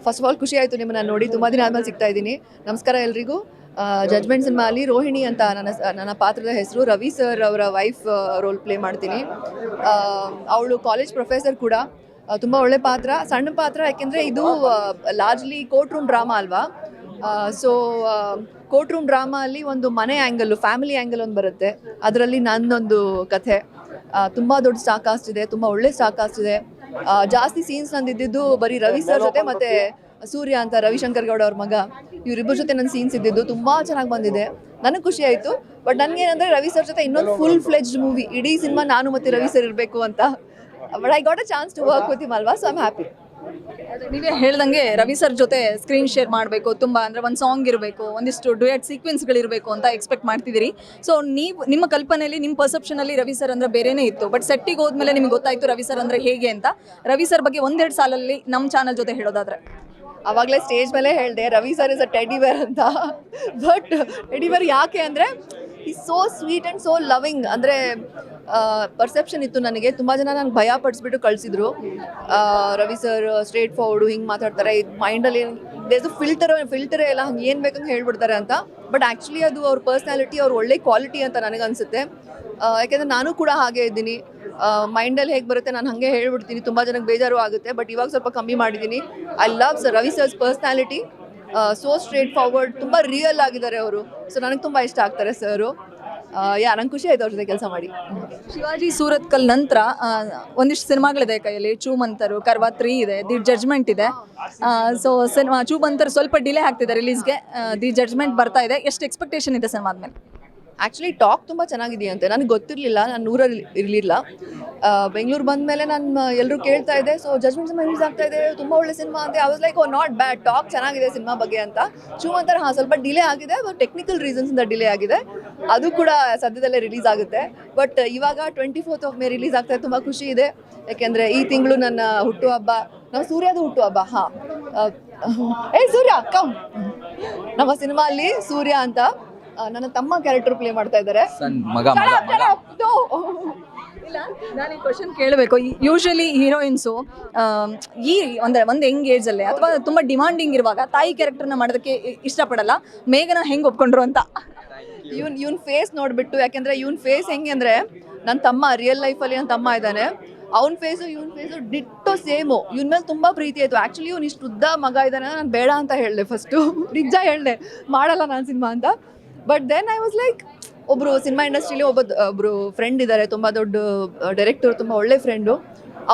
First of all ಖುಷಿ ಆಯಿತು ನಿಮ್ಮನ್ನ ನೋಡಿ, ತುಂಬ ದಿನ ಆದ್ಮೇಲೆ ಸಿಗ್ತಾ ಇದ್ದೀನಿ. ನಮಸ್ಕಾರ ಎಲ್ರಿಗೂ. ಜಡ್ಜ್ಮೆಂಟ್ ಸಿನಿಮಾ ಅಲ್ಲಿ ರೋಹಿಣಿ ಅಂತ ನನ್ನ ಪಾತ್ರದ ಹೆಸರು. ರವಿ ಸರ್ ಅವರ ವೈಫ್ ರೋಲ್ ಪ್ಲೇ ಮಾಡ್ತೀನಿ. ಅವಳು ಕಾಲೇಜ್ ಪ್ರೊಫೆಸರ್ ಕೂಡ. ತುಂಬ ಒಳ್ಳೆ ಪಾತ್ರ, ಸಣ್ಣ ಪಾತ್ರ, ಯಾಕೆಂದರೆ ಇದು ಲಾರ್ಜ್ಲಿ ಕೋರ್ಟ್ ರೂಮ್ ಡ್ರಾಮಾ ಅಲ್ವಾ. ಸೊ ಕೋರ್ಟ್ ರೂಮ್ ಡ್ರಾಮಾ ಅಲ್ಲಿ ಒಂದು ಮನೆ ಆ್ಯಂಗಲ್ಲು, ಫ್ಯಾಮಿಲಿ ಆ್ಯಂಗಲ್ ಒಂದು ಬರುತ್ತೆ. ಅದರಲ್ಲಿ ನನ್ನೊಂದು ಕಥೆ. ತುಂಬ ದೊಡ್ಡ ಸ್ಟಾರ್ ಕಾಸ್ಟ್ ಇದೆ, ತುಂಬ ಒಳ್ಳೆ ಸ್ಟಾರ್ ಕಾಸ್ಟ್ ಇದೆ. ಜಾಸ್ತಿ ಸೀನ್ಸ್ ನಂದಿದ್ದು ಬರೀ ರವಿ ಸರ್ ಜೊತೆ ಮತ್ತು ಸೂರ್ಯ ಅಂತ ರವಿಶಂಕರ್ ಗೌಡ ಅವ್ರ ಮಗ, ಇವರಿಬ್ಬರ ಜೊತೆ ನನ್ನ ಸೀನ್ಸ್ ಇದ್ದಿದ್ದು ತುಂಬ ಚೆನ್ನಾಗಿ ಬಂದಿದೆ. ನನಗೆ ಖುಷಿ ಆಯಿತು. ಬಟ್ ನನಗೇನಂದರೆ ರವಿ ಸರ್ ಜೊತೆ ಇನ್ನೊಂದು ಫುಲ್ ಫ್ಲೆಜ್ಡ್ ಮೂವಿ, ಇಡೀ ಸಿನಿಮಾ ನಾನು ಮತ್ತು ರವಿ ಸರ್ ಇರಬೇಕು ಅಂತ. But I got a chance to work with him ಅಲ್ವಾ, ಸೊ ಐ ಆಮ್ ಹ್ಯಾಪಿ. ನೀವೇ ಹೇಳ್ದಂಗೆ ರವಿ ಸರ್ ಜೊತೆ ಸ್ಕ್ರೀನ್ ಶೇರ್ ಮಾಡಬೇಕು, ತುಂಬ ಅಂದರೆ ಒಂದು ಸಾಂಗ್ ಇರಬೇಕು, ಒಂದಿಷ್ಟು ಡ್ಯುಯೆಟ್ ಸೀಕ್ವೆನ್ಸ್ಗಳಿರಬೇಕು ಅಂತ ಎಕ್ಸ್ಪೆಕ್ಟ್ ಮಾಡ್ತಿದ್ದೀರಿ. ಸೊ ನಿಮ್ಮ ಕಲ್ಪನೆಯಲ್ಲಿ, ನಿಮ್ಮ ಪರ್ಸೆಪ್ಷನಲ್ಲಿ ರವಿ ಸರ್ ಅಂದರೆ ಬೇರೆನೇ ಇತ್ತು. ಬಟ್ ಸೆಟ್ಟಿಗೆ ಹೋದ್ಮೇಲೆ ನಿಮ್ಗೆ ಗೊತ್ತಾಯಿತು ರವಿ ಸರ್ ಅಂದರೆ ಹೇಗೆ ಅಂತ. ರವಿ ಸರ್ ಬಗ್ಗೆ ಒಂದೆರಡು ಸಾಲಲ್ಲಿ ನಮ್ಮ ಚಾನಲ್ ಜೊತೆ ಹೇಳೋದಾದರೆ. ಆವಾಗಲೇ ಸ್ಟೇಜ್ ಮೇಲೆ ಹೇಳಿದೆ ರವಿ ಸರ್ ಇಸ್ ಅ ಟೆಡಿವೇರ್ ಅಂತ. ಬಟ್ ಟೆಡಿವೇರ್ ಯಾಕೆ ಅಂದರೆ ಈ so sweet and so loving. ಅಂದರೆ ಪರ್ಸೆಪ್ಷನ್ ಇತ್ತು ನನಗೆ, ತುಂಬ ಜನ ನನಗೆ ಭಯ ಪಡಿಸ್ಬಿಟ್ಟು ಕಳಿಸಿದ್ರು. ರವಿ ಸರ್ ಸ್ಟ್ರೇಟ್ ಫಾರ್ವರ್ಡು, ಹಿಂಗೆ ಮಾತಾಡ್ತಾರೆ, ಇದು ಮೈಂಡಲ್ಲಿ ದೇಸ್ ಫಿಲ್ಟರೇ ಎಲ್ಲ ಹಂಗೆ ಏನು ಬೇಕಂಗೆ ಹೇಳ್ಬಿಡ್ತಾರೆ ಅಂತ. ಬಟ್ ಆ್ಯಕ್ಚುಲಿ ಅದು ಅವ್ರ ಪರ್ಸ್ನಾಲಿಟಿ, ಅವ್ರ ಒಳ್ಳೆ ಕ್ವಾಲಿಟಿ ಅಂತ ನನಗನ್ಸುತ್ತೆ. ಯಾಕೆಂದರೆ ನಾನು ಕೂಡ ಹಾಗೆ ಇದ್ದೀನಿ. ಮೈಂಡಲ್ಲಿ ಹೇಗೆ ಬರುತ್ತೆ ನಾನು ಹಾಗೆ ಹೇಳ್ಬಿಡ್ತೀನಿ, ತುಂಬ ಜನಕ್ಕೆ ಬೇಜಾರು ಆಗುತ್ತೆ. ಬಟ್ ಇವಾಗ ಸ್ವಲ್ಪ ಕಮ್ಮಿ ಮಾಡಿದ್ದೀನಿ. I love sir Ravi sir's personality. So straightforward, ತುಂಬ ರಿಯಲ್ ಆಗಿದ್ದಾರೆ ಅವರು. ಸೊ ನನಗೆ ತುಂಬ ಇಷ್ಟ ಆಗ್ತಾರೆ ಸರು. ನಂಗೆ ಖುಷಿ ಆಯ್ತು ಅವ್ರ ಜೊತೆ ಕೆಲಸ ಮಾಡಿ. ಶಿವಾಜಿ ಸೂರತ್ಕಲ್ ನಂತರ ಒಂದಿಷ್ಟು ಸಿನಿಮಾಗಳಿದೆ ಕೈಯಲ್ಲಿ. ಚೂಮಂತರು, ಕರ್ವಾ 3 ಇದೆ, ದಿ ಜಡ್ಜ್ಮೆಂಟ್ ಇದೆ. ಸೊ ಸಿನಿಮಾ ಚೂಮಂತರು ಸ್ವಲ್ಪ ಡಿಲೇ ಆಗ್ತಿದೆ ರಿಲೀಸ್ಗೆ. ದಿ ಜಡ್ಜ್ಮೆಂಟ್ ಬರ್ತಾ ಇದೆ. ಎಷ್ಟು ಎಕ್ಸ್ಪೆಕ್ಟೇಷನ್ ಇದೆ ಸಿನಿಮಾ ಆದಮೇಲೆ? ಆ್ಯಕ್ಚುಲಿ ಟಾಕ್ ತುಂಬ ಚೆನ್ನಾಗಿದೆಯಂತೆ. ನನಗೆ ಗೊತ್ತಿರಲಿಲ್ಲ, ನಾನು ಊರಲ್ಲಿ ಇರಲಿಲ್ಲ. ಬೆಂಗಳೂರು ಬಂದ ಮೇಲೆ ನಾನು ಎಲ್ಲರೂ ಕೇಳ್ತಾ ಇದ್ದೆ, ಸೊ ಜಡ್ಜ್ಮೆಂಟ್ ಸಿನಿಮಾ ರಿಲೀಸ್ ಆಗ್ತಾ ಇದೆ, ತುಂಬ ಒಳ್ಳೆ ಸಿನಿಮಾ ಅಂತ. I was like not bad, talk ಚೆನ್ನಾಗಿದೆ ಸಿನಿಮಾ ಬಗ್ಗೆ ಅಂತ. ಚೂಮಂತರ ಸ್ವಲ್ಪ ಡಿಲೇ ಆಗಿದೆ, ಟೆಕ್ನಿಕಲ್ ರೀಸನ್ಸಿಂದ ಡಿಲೇ ಆಗಿದೆ. ಅದು ಕೂಡ ಸದ್ಯದಲ್ಲೇ ರಿಲೀಸ್ ಆಗುತ್ತೆ. ಬಟ್ ಇವಾಗ 24th of May ರಿಲೀಸ್ ಆಗ್ತಾ ಇದೆ. ತುಂಬ ಖುಷಿ ಇದೆ, ಯಾಕೆಂದರೆ ಈ ತಿಂಗಳು ನನ್ನ ಹುಟ್ಟುಹಬ್ಬ, ನಮ್ಮ ಸೂರ್ಯದು ಹುಟ್ಟುಹಬ್ಬ. ಸೂರ್ಯ ಕಮ್. ನಮ್ಮ ಸಿನಿಮಾ ಅಲ್ಲಿ ಸೂರ್ಯ ಅಂತ ನನ್ನ ತಮ್ಮ ಕ್ಯಾರೆಕ್ಟರ್ ಪ್ಲೇ ಮಾಡ್ತಾ ಇದ್ದಾರೆ. ಇಲ್ಲ, ನಾನು ಈ ಕ್ವಶನ್ ಕೇಳಬೇಕು. ಯೂಶಲಿ ಹೀರೋಯಿನ್ಸು ಒಂದು ಯಂಗ್ ಏಜಲ್ಲಿ ಅಥವಾ ತುಂಬ ಡಿಮಾಂಡಿಂಗ್ ಇರುವಾಗ ತಾಯಿ ಕ್ಯಾರೆಕ್ಟರ್ನ ಮಾಡೋದಕ್ಕೆ ಇಷ್ಟಪಡಲ್ಲ. ಮೇಘನ ಹೆಂಗೆ ಒಪ್ಕೊಂಡ್ರು ಅಂತ ಇವನ್ ಫೇಸ್ ನೋಡಿಬಿಟ್ಟು, ಯಾಕೆಂದರೆ ಇವನ್ ಫೇಸ್ ಹೆಂಗೆ ಅಂದರೆ, ನನ್ನ ತಮ್ಮ ರಿಯಲ್ ಲೈಫಲ್ಲಿ ನನ್ನ ತಮ್ಮ ಇದ್ದಾನೆ, ಅವ್ನ ಫೇಸು ಇವನ್ ಫೇಸು ಡಿಟ್ಟೋ ಸೇಮು. ಇವನ ಮೇಲೆ ತುಂಬ ಪ್ರೀತಿ ಆಯಿತು. ಆ್ಯಕ್ಚುಲಿ ಇವ್ನು ಇಷ್ಟು ಉದ್ದ ಮಗ ಇದ್ದಾನೆ, ನಾನು ಬೇಡ ಅಂತ ಹೇಳಿದೆ ಫಸ್ಟು. ನಿಜ ಹೇಳಿದೆ, ಮಾಡಲ್ಲ ನಾನು ಸಿನಿಮಾ ಅಂತ. But then I was like, ಒಬ್ಬರು ಸಿನಿಮಾ ಇಂಡಸ್ಟ್ರಿಲಿ ಒಬ್ಬರು ಫ್ರೆಂಡ್ ಇದ್ದಾರೆ, ತುಂಬ ದೊಡ್ಡ ಡೈರೆಕ್ಟರ್, ತುಂಬ ಒಳ್ಳೆ ಫ್ರೆಂಡು.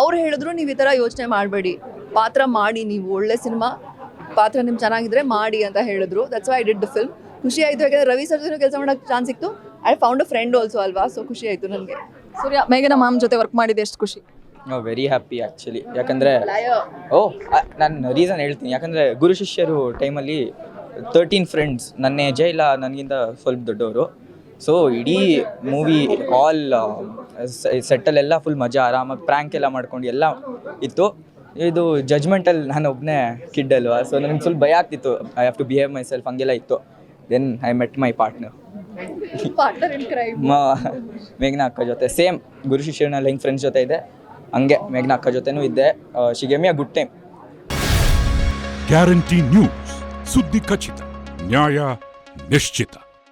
ಅವ್ರು ಹೇಳಿದ್ರು, ನೀವು ಈ ಥರ ಯೋಚನೆ ಮಾಡಬೇಡಿ, ಪಾತ್ರ ಮಾಡಿ, ನೀವು ಒಳ್ಳೆ ಸಿನಿಮಾ ಪಾತ್ರ ನಿಮ್ಗೆ ಚೆನ್ನಾಗಿದ್ರೆ ಮಾಡಿ ಅಂತ ಹೇಳಿದ್ರು. That's why I did the film. ಖುಷಿ ಆಯಿತು, ಯಾಕೆಂದರೆ ರವಿ ಸರ್ ಜೊತೆ ಕೆಲಸ ಮಾಡೋಕ್ಕೆ ಚಾನ್ಸ್ ಸಿಕ್ತು. I found a friend also ಅಲ್ವಾ, ಸೊ ಖುಷಿ ಆಯಿತು ನನಗೆ. ಸೂರ್ಯ, ಮೇಘನ ಮಾಮ್ ಜೊತೆ ವರ್ಕ್ ಮಾಡಿದೆ, ಎಷ್ಟು ಖುಷಿ? Very happy actually. ಯಾಕಂದರೆ ನಾನು ರೀಸನ್ ಹೇಳ್ತೀನಿ. ಯಾಕಂದರೆ ಗುರು ಶಿಷ್ಯರು ಟೈಮಲ್ಲಿ 13 ಫ್ರೆಂಡ್ಸ್, ನನ್ನ ಏಜೇ ಇಲ್ಲ, ನನಗಿಂತ ಸ್ವಲ್ಪ ದೊಡ್ಡವರು. ಸೊ ಇಡೀ ಮೂವಿ ಆಲ್ ಸೆಟ್ಟಲ್ಲೆಲ್ಲ ಫುಲ್ ಮಜಾ, ಆರಾಮಾಗಿ ಪ್ರ್ಯಾಂಕ್ ಎಲ್ಲ ಮಾಡ್ಕೊಂಡು ಎಲ್ಲ ಇತ್ತು. ಇದು ಜಡ್ಜ್ಮೆಂಟಲ್ಲಿ ನಾನು ಒಬ್ಬನೇ ಕಿಡ್ ಅಲ್ವಾ, ಸೊ ನನಗೆ ಫುಲ್ ಭಯ ಆಗ್ತಿತ್ತು. I have to behave myself, ಹಂಗೆಲ್ಲ ಇತ್ತು. Then I met my partner ಮೇಘನಾ ಅಕ್ಕ ಜೊತೆ. ಸೇಮ್ ಗುರು ಶಿಷ್ಯನಲ್ಲಿ ಹೆಂಗೆ ಫ್ರೆಂಡ್ಸ್ ಜೊತೆ ಇದೆ, ಹಂಗೆ ಮೇಘನಾ ಅಕ್ಕ ಜೊತೆನೂ ಇದ್ದೆ. She gave me a good time. Guarantee news, ಸುದ್ದಿ ಖಚಿತ, ನ್ಯಾಯ ನಿಶ್ಚಿತ.